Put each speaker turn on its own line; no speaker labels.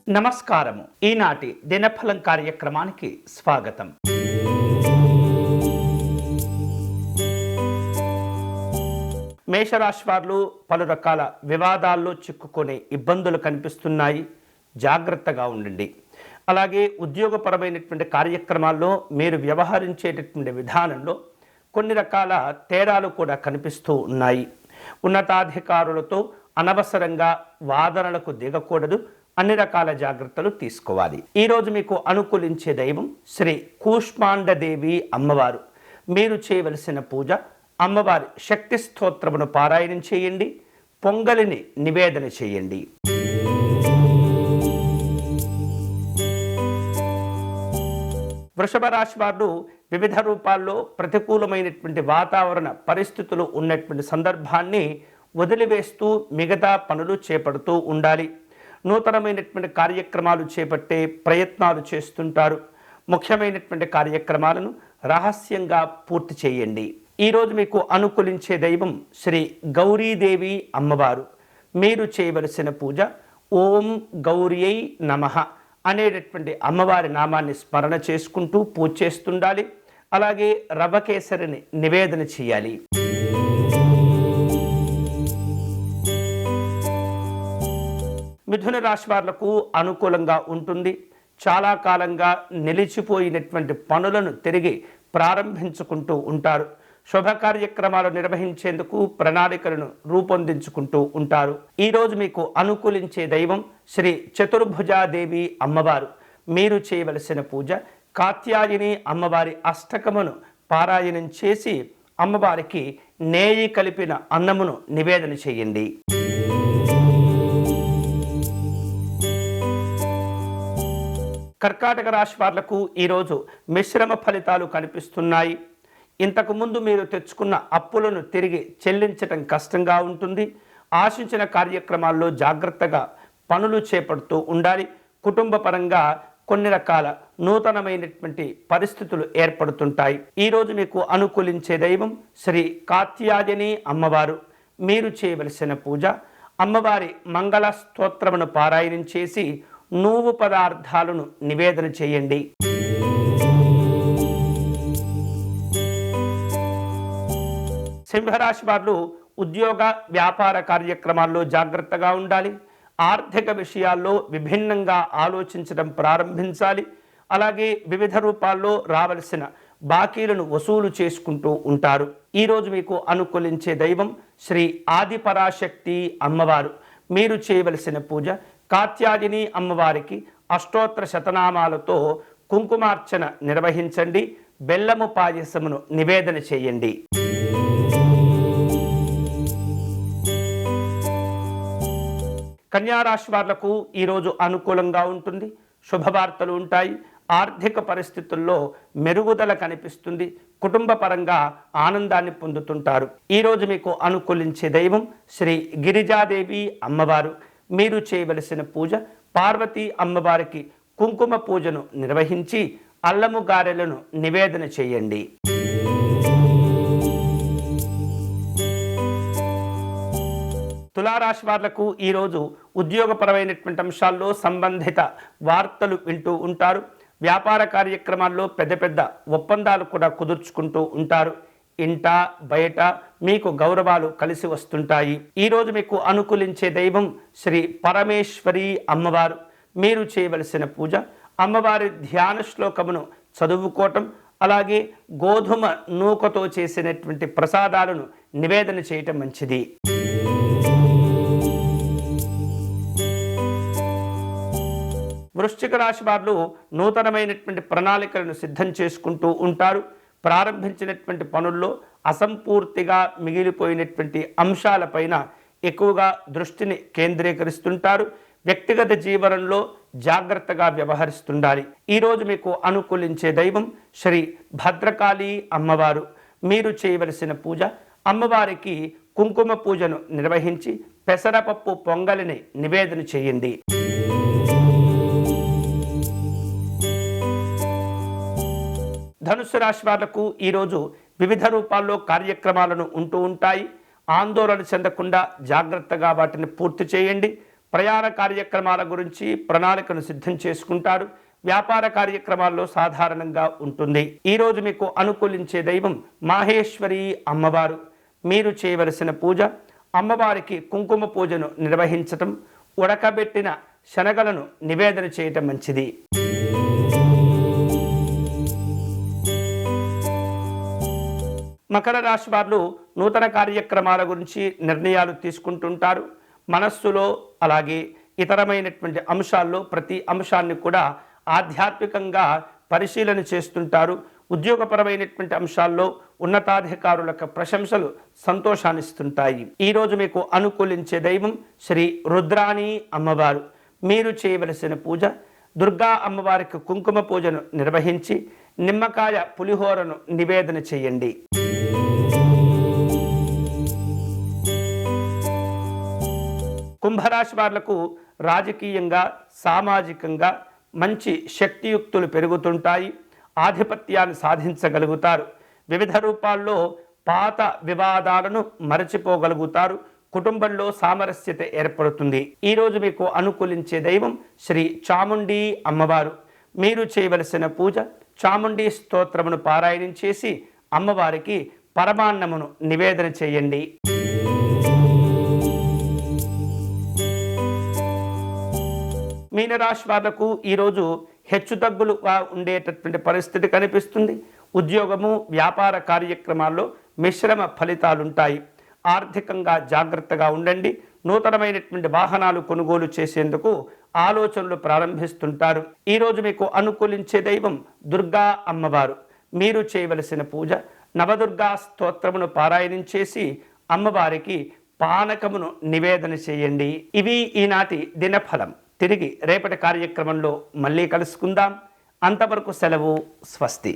నమస్కారము. ఈనాటి దినఫలం కార్యక్రమానికి స్వాగతం. మేషరాశి వారు పలు రకాల వివాదాల్లో చిక్కుకునే ఇబ్బందులు కనిపిస్తున్నాయి. జాగ్రత్తగా ఉండండి. అలాగే ఉద్యోగపరమైనటువంటి కార్యక్రమాల్లో మీరు వ్యవహరించేటటువంటి విధానంలో కొన్ని రకాల తేడాలు కూడా కనిపిస్తూ ఉన్నాయి. ఉన్నతాధికారులతో అనవసరంగా వాదనలకు దిగకూడదు. అన్ని రకాల జాగ్రత్తలు తీసుకోవాలి. ఈరోజు మీకు అనుకూలించే దైవం శ్రీ కూష్మాండదేవి అమ్మవారు. మీరు చేయవలసిన పూజ అమ్మవారి శక్తి స్తోత్రమును పారాయణం చేయండి. పొంగలిని నివేదన చేయండి. వృషభ రాశి వారు వివిధ రూపాల్లో ప్రతికూలమైనటువంటి వాతావరణ పరిస్థితులు ఉన్నటువంటి సందర్భాన్ని వదిలివేస్తూ మిగతా పనులు చేపడుతూ ఉండాలి. నూతనమైనటువంటి కార్యక్రమాలు చేపట్టే ప్రయత్నాలు చేస్తుంటారు. ముఖ్యమైనటువంటి కార్యక్రమాలను రహస్యంగా పూర్తి చేయండి. ఈరోజు మీకు అనుకూలించే దైవం శ్రీ గౌరీదేవి అమ్మవారు. మీరు చేయవలసిన పూజ ఓం గౌరియై నమః అనేటటువంటి అమ్మవారి నామాన్ని స్మరణ చేసుకుంటూ పూజ చేస్తుండాలి. అలాగే రవ్వ కేసరిని నివేదన చేయాలి. మిథున రాశి వాళ్లకు అనుకూలంగా ఉంటుంది. చాలా కాలంగా నిలిచిపోయినటువంటి పనులను తిరిగి ప్రారంభించుకుంటూ ఉంటారు. శుభ కార్యక్రమాలు నిర్వహించేందుకు ప్రణాళికలను రూపొందించుకుంటూ ఉంటారు. ఈరోజు మీకు అనుకూలించే దైవం శ్రీ చతుర్భుజాదేవి అమ్మవారు. మీరు చేయవలసిన పూజ కాత్యాయని అమ్మవారి అష్టకమును పారాయణం చేసి అమ్మవారికి నేయి కలిపిన అన్నమును నివేదన చేయండి. కర్కాటక రాశి వాళ్లకు ఈరోజు మిశ్రమ ఫలితాలు కనిపిస్తున్నాయి. ఇంతకుముందు మీరు తెచ్చుకున్న అప్పులను తిరిగి చెల్లించటం కష్టంగా ఉంటుంది. ఆశించిన కార్యక్రమాల్లో జాగ్రత్తగా పనులు చేపడుతూ ఉండాలి. కుటుంబ పరంగా కొన్ని రకాల నూతనమైనటువంటి పరిస్థితులు ఏర్పడుతుంటాయి. ఈరోజు మీకు అనుకూలించే దైవం శ్రీ కాత్యాయని అమ్మవారు. మీరు చేయవలసిన పూజ అమ్మవారి మంగళ స్తోత్రమును పారాయణం చేసి నువ్వు పదార్థాలను నివేదన చేయండి. సింహరాశి వారు ఉద్యోగ వ్యాపార కార్యక్రమాల్లో జాగ్రత్తగా ఉండాలి. ఆర్థిక విషయాల్లో విభిన్నంగా ఆలోచించడం ప్రారంభించాలి. అలాగే వివిధ రూపాల్లో రావలసిన బాకీలను వసూలు చేసుకుంటూ ఉంటారు. ఈరోజు మీకు అనుకూలించే దైవం శ్రీ ఆదిపరాశక్తి అమ్మవారు. మీరు చేయవలసిన పూజ కాత్యాయని అమ్మవారికి అష్టోత్తర శతనామాలతో కుంకుమార్చన నిర్వహించండి. బెల్లము పాయసమును నివేదన చేయండి. కన్యారాశి వాళ్లకు ఈరోజు అనుకూలంగా ఉంటుంది. శుభవార్తలు ఉంటాయి. ఆర్థిక పరిస్థితుల్లో మెరుగుదల కనిపిస్తుంది. కుటుంబ పరంగా ఆనందాన్ని పొందుతుంటారు. ఈరోజు మీకు అనుకూలించే దైవం శ్రీ గిరిజాదేవి అమ్మవారు. మీరు చేయవలసిన పూజ పార్వతీ అమ్మవారికి కుంకుమ పూజను నిర్వహించి అల్లము గారెలను నివేదన చేయండి. తులారాశి వాళ్లకు ఈరోజు ఉద్యోగపరమైనటువంటి అంశాల్లో సంబంధిత వార్తలు వింటూ ఉంటారు. వ్యాపార కార్యక్రమాల్లో పెద్ద పెద్ద ఒప్పందాలు కూడా కుదుర్చుకుంటూ ఉంటారు. ఇంట బయట మీకు గౌరవాలు కలిసి వస్తుంటాయి. ఈరోజు మీకు అనుకూలించే దైవం శ్రీ పరమేశ్వరి అమ్మవారు. మీరు చేయవలసిన పూజ అమ్మవారి ధ్యాన శ్లోకమును చదువుకోవటం, అలాగే గోధుమ నూకతో చేసినటువంటి ప్రసాదాలను నివేదన చేయటం మంచిది. వృశ్చిక రాశి వారు నూతనమైనటువంటి ప్రణాళికలను సిద్ధం చేసుకుంటూ ఉంటారు. ప్రారంభించినటువంటి పనుల్లో అసంపూర్తిగా మిగిలిపోయినటువంటి అంశాలపైన ఎక్కువగా దృష్టిని కేంద్రీకరిస్తుంటారు. వ్యక్తిగత జీవనంలో జాగ్రత్తగా వ్యవహరిస్తుండాలి. ఈరోజు మీకు అనుకూలించే దైవం శ్రీ భద్రకాళి అమ్మవారు. మీరు చేయవలసిన పూజ అమ్మవారికి కుంకుమ పూజను నిర్వహించి పెసరపప్పు పొంగలిని నివేదన చేయండి. ధనుస్సు రాశి వాళ్లకు ఈరోజు వివిధ రూపాల్లో కార్యక్రమాలను ఉంటూ ఉంటాయి. ఆందోళన చెందకుండా జాగ్రత్తగా వాటిని పూర్తి చేయండి. ప్రయాణ కార్యక్రమాల గురించి ప్రణాళికను సిద్ధం చేసుకుంటారు. వ్యాపార కార్యక్రమాల్లో సాధారణంగా ఉంటుంది. ఈరోజు మీకు అనుకూలించే దైవం మాహేశ్వరి అమ్మవారు. మీరు చేయవలసిన పూజ అమ్మవారికి కుంకుమ పూజను నిర్వహించటం, ఉడకబెట్టిన శనగలను నివేదన చేయటం మంచిది. మకర రాశి వారు నూతన కార్యక్రమాల గురించి నిర్ణయాలు తీసుకుంటుంటారు. మనస్సులో అలాగే ఇతరమైనటువంటి అంశాల్లో ప్రతి అంశాన్ని కూడా ఆధ్యాత్మికంగా పరిశీలన చేస్తుంటారు. ఉద్యోగపరమైనటువంటి అంశాల్లో ఉన్నతాధికారులకు ప్రశంసలు సంతోషాన్నిస్తుంటాయి. ఈరోజు మీకు అనుకూలించే దైవం శ్రీ రుద్రాణి అమ్మవారు. మీరు చేయవలసిన పూజ దుర్గా అమ్మవారికి కుంకుమ పూజను నిర్వహించి నిమ్మకాయ పులిహోరను నివేదన చేయండి. కుంభరాశి వాళ్లకు రాజకీయంగా సామాజికంగా మంచి శక్తియుక్తులు పెరుగుతుంటాయి. ఆధిపత్యాన్ని సాధించగలుగుతారు. వివిధ రూపాల్లో పాత వివాదాలను మరచిపోగలుగుతారు. కుటుంబంలో సామరస్యత ఏర్పడుతుంది. ఈరోజు మీకు అనుకూలించే దైవం శ్రీ చాముండి అమ్మవారు. మీరు చేయవలసిన పూజ చాముండి స్తోత్రమును పారాయణం చేసి అమ్మవారికి పరమాన్నమును నివేదన చేయండి. మీనరాశి వాళ్లకు ఈరోజు హెచ్చుతగ్గులుగా ఉండేటటువంటి పరిస్థితి కనిపిస్తుంది. ఉద్యోగము వ్యాపార కార్యక్రమాల్లో మిశ్రమ ఫలితాలుంటాయి. ఆర్థికంగా జాగ్రత్తగా ఉండండి. నూతనమైనటువంటి వాహనాలు కొనుగోలు చేసేందుకు ఆలోచనలు ప్రారంభిస్తుంటారు. ఈరోజు మీకు అనుకూలించే దైవం దుర్గా అమ్మవారు. మీరు చేయవలసిన పూజ నవదుర్గా స్తోత్రమును పారాయణం చేసి అమ్మవారికి పానకమును నివేదన చేయండి. ఇవి ఈనాటి దినఫలం. తిరిగి రేపటి కార్యక్రమంలో మళ్ళీ కలుసుకుందాం. అంతవరకు సెలవు. స్వస్తి.